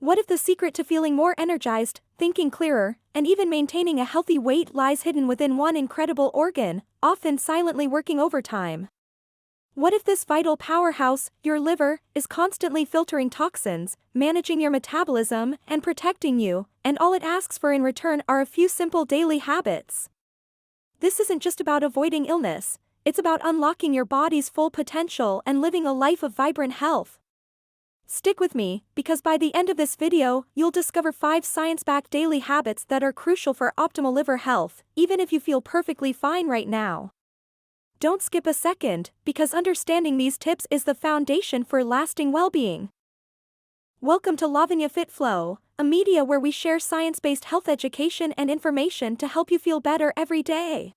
What if the secret to feeling more energized, thinking clearer, and even maintaining a healthy weight lies hidden within one incredible organ, often silently working overtime? What if this vital powerhouse, your liver, is constantly filtering toxins, managing your metabolism, and protecting you, and all it asks for in return are a few simple daily habits? This isn't just about avoiding illness, it's about unlocking your body's full potential and living a life of vibrant health. Stick with me, because by the end of this video, you'll discover 5 science-backed daily habits that are crucial for optimal liver health, even if you feel perfectly fine right now. Don't skip a second, because understanding these tips is the foundation for lasting well-being. Welcome to Lavanya FitFlow, a media where we share science-based health education and information to help you feel better every day.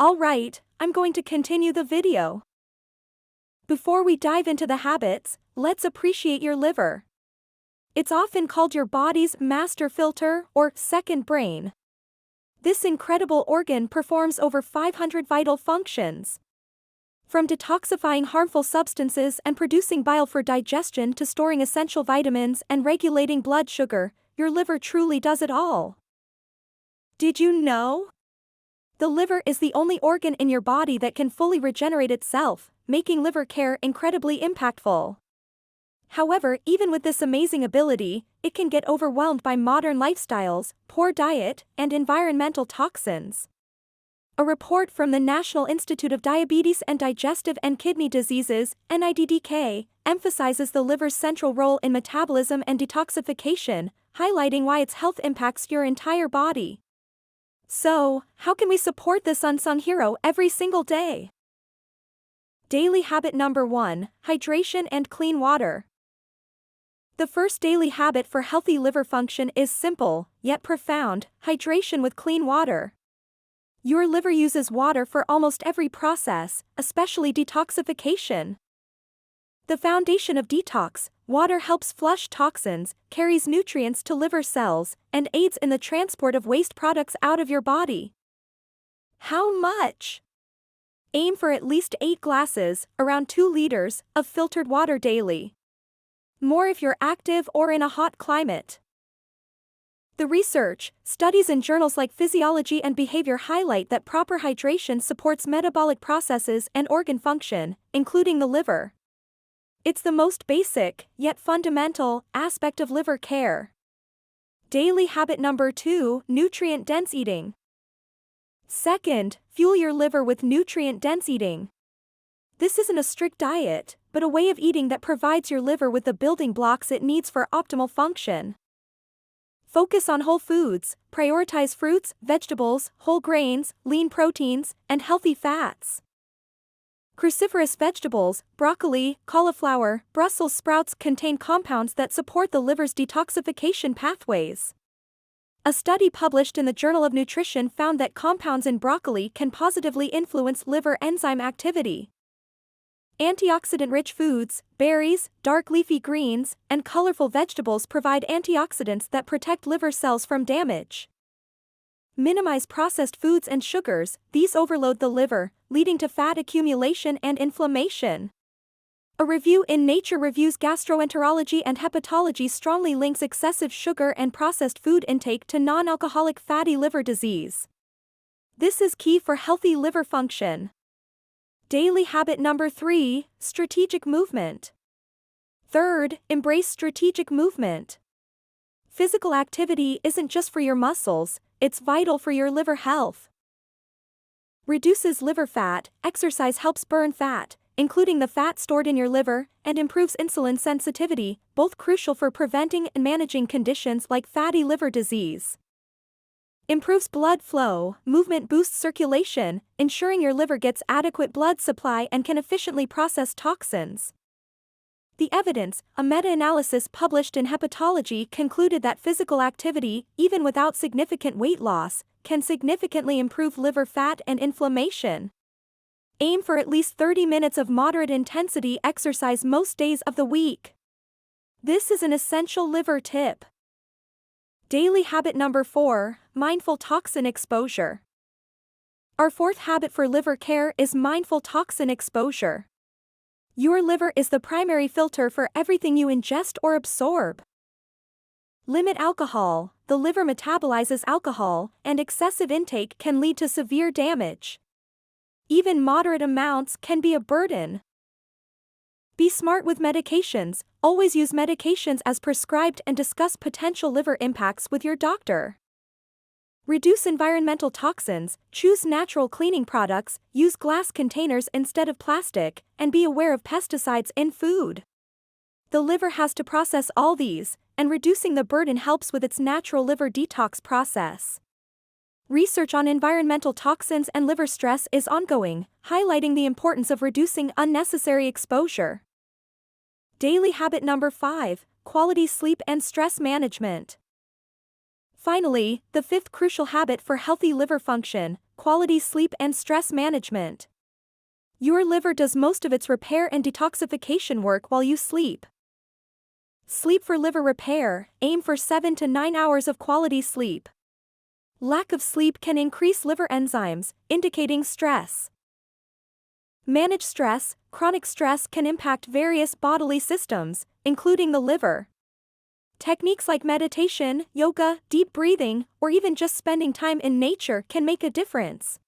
Alright, I'm going to continue the video. Before we dive into the habits, let's appreciate your liver. It's often called your body's master filter or second brain. This incredible organ performs over 500 vital functions. From detoxifying harmful substances and producing bile for digestion to storing essential vitamins and regulating blood sugar, your liver truly does it all. Did you know? The liver is the only organ in your body that can fully regenerate itself, making liver care incredibly impactful. However, even with this amazing ability, it can get overwhelmed by modern lifestyles, poor diet, and environmental toxins. A report from the National Institute of Diabetes and Digestive and Kidney Diseases, NIDDK, emphasizes the liver's central role in metabolism and detoxification, highlighting why its health impacts your entire body. So, how can we support this unsung hero every single day? Daily habit number 1: hydration and clean water. The first daily habit for healthy liver function is simple, yet profound: hydration with clean water. Your liver uses water for almost every process, especially detoxification. The foundation of detox, water helps flush toxins, carries nutrients to liver cells, and aids in the transport of waste products out of your body. How much? Aim for at least 8 glasses, around 2 liters, of filtered water daily. More if you're active or in a hot climate. The research, studies in journals like Physiology and Behavior highlight that proper hydration supports metabolic processes and organ function, including the liver. It's the most basic, yet fundamental, aspect of liver care. Daily habit number 2: nutrient-dense eating. Second, fuel your liver with nutrient-dense eating. This isn't a strict diet, but a way of eating that provides your liver with the building blocks it needs for optimal function. Focus on whole foods, prioritize fruits, vegetables, whole grains, lean proteins, and healthy fats. Cruciferous vegetables, broccoli, cauliflower, Brussels sprouts contain compounds that support the liver's detoxification pathways. A study published in the Journal of Nutrition found that compounds in broccoli can positively influence liver enzyme activity. Antioxidant-rich foods, berries, dark leafy greens, and colorful vegetables provide antioxidants that protect liver cells from damage. Minimize processed foods and sugars; these overload the liver, leading to fat accumulation and inflammation. A review in Nature Reviews Gastroenterology and Hepatology strongly links excessive sugar and processed food intake to non-alcoholic fatty liver disease. This is key for healthy liver function. Daily habit number 3: strategic movement. Third, embrace strategic movement. Physical activity isn't just for your muscles, it's vital for your liver health. Reduces liver fat. Exercise helps burn fat, including the fat stored in your liver, and improves insulin sensitivity, both crucial for preventing and managing conditions like fatty liver disease. Improves blood flow. Movement boosts circulation, ensuring your liver gets adequate blood supply and can efficiently process toxins. The evidence, a meta-analysis published in Hepatology, concluded that physical activity, even without significant weight loss, can significantly improve liver fat and inflammation. Aim for at least 30 minutes of moderate intensity exercise most days of the week. This is an essential liver tip. Daily habit number 4: mindful toxin exposure. Our fourth habit for liver care is mindful toxin exposure. Your liver is the primary filter for everything you ingest or absorb. Limit alcohol. The liver metabolizes alcohol, and excessive intake can lead to severe damage. Even moderate amounts can be a burden. Be smart with medications. Always use medications as prescribed and discuss potential liver impacts with your doctor. Reduce environmental toxins, choose natural cleaning products, use glass containers instead of plastic, and be aware of pesticides in food. The liver has to process all these, and reducing the burden helps with its natural liver detox process. Research on environmental toxins and liver stress is ongoing, highlighting the importance of reducing unnecessary exposure. Daily habit number 5, quality sleep and stress management. Finally, the 5th crucial habit for healthy liver function, quality sleep and stress management. Your liver does most of its repair and detoxification work while you sleep. Sleep for liver repair. Aim for 7 to 9 hours of quality sleep. Lack of sleep can increase liver enzymes, indicating stress. Manage stress. Chronic stress can impact various bodily systems, including the liver. Techniques like meditation, yoga, deep breathing, or even just spending time in nature can make a difference.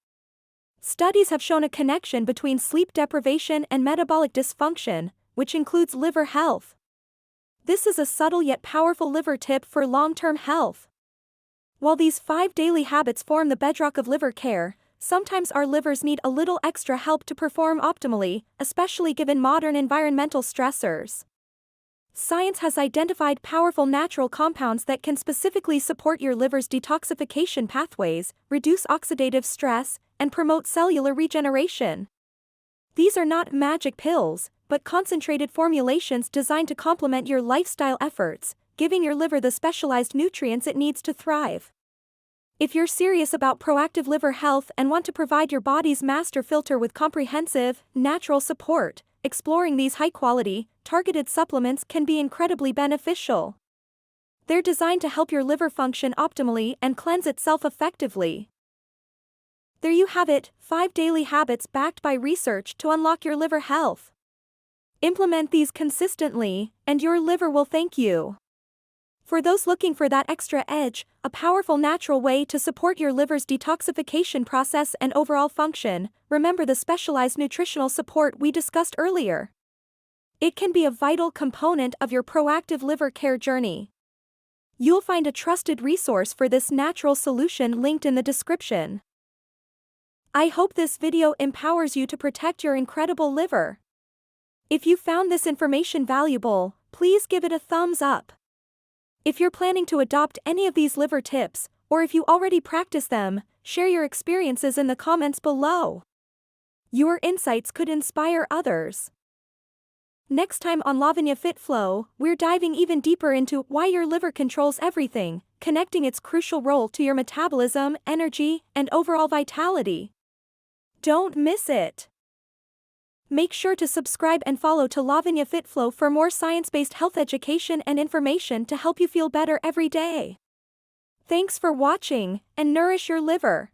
Studies have shown a connection between sleep deprivation and metabolic dysfunction, which includes liver health. This is a subtle yet powerful liver tip for long-term health. While these 5 daily habits form the bedrock of liver care, sometimes our livers need a little extra help to perform optimally, especially given modern environmental stressors. Science has identified powerful natural compounds that can specifically support your liver's detoxification pathways, reduce oxidative stress, and promote cellular regeneration. These are not magic pills, but concentrated formulations designed to complement your lifestyle efforts, giving your liver the specialized nutrients it needs to thrive. If you're serious about proactive liver health and want to provide your body's master filter with comprehensive, natural support, exploring these high-quality, targeted supplements can be incredibly beneficial. They're designed to help your liver function optimally and cleanse itself effectively. There you have it, 5 daily habits backed by research to unlock your liver health. Implement these consistently, and your liver will thank you. For those looking for that extra edge, a powerful natural way to support your liver's detoxification process and overall function, remember the specialized nutritional support we discussed earlier. It can be a vital component of your proactive liver care journey. You'll find a trusted resource for this natural solution linked in the description. I hope this video empowers you to protect your incredible liver. If you found this information valuable, please give it a thumbs up. If you're planning to adopt any of these liver tips, or if you already practice them, share your experiences in the comments below. Your insights could inspire others. Next time on Lavanya FitFlow, we're diving even deeper into why your liver controls everything, connecting its crucial role to your metabolism, energy, and overall vitality. Don't miss it. Make sure to subscribe and follow to Lavanya FitFlow for more science-based health education and information to help you feel better every day. Thanks for watching, and nourish your liver.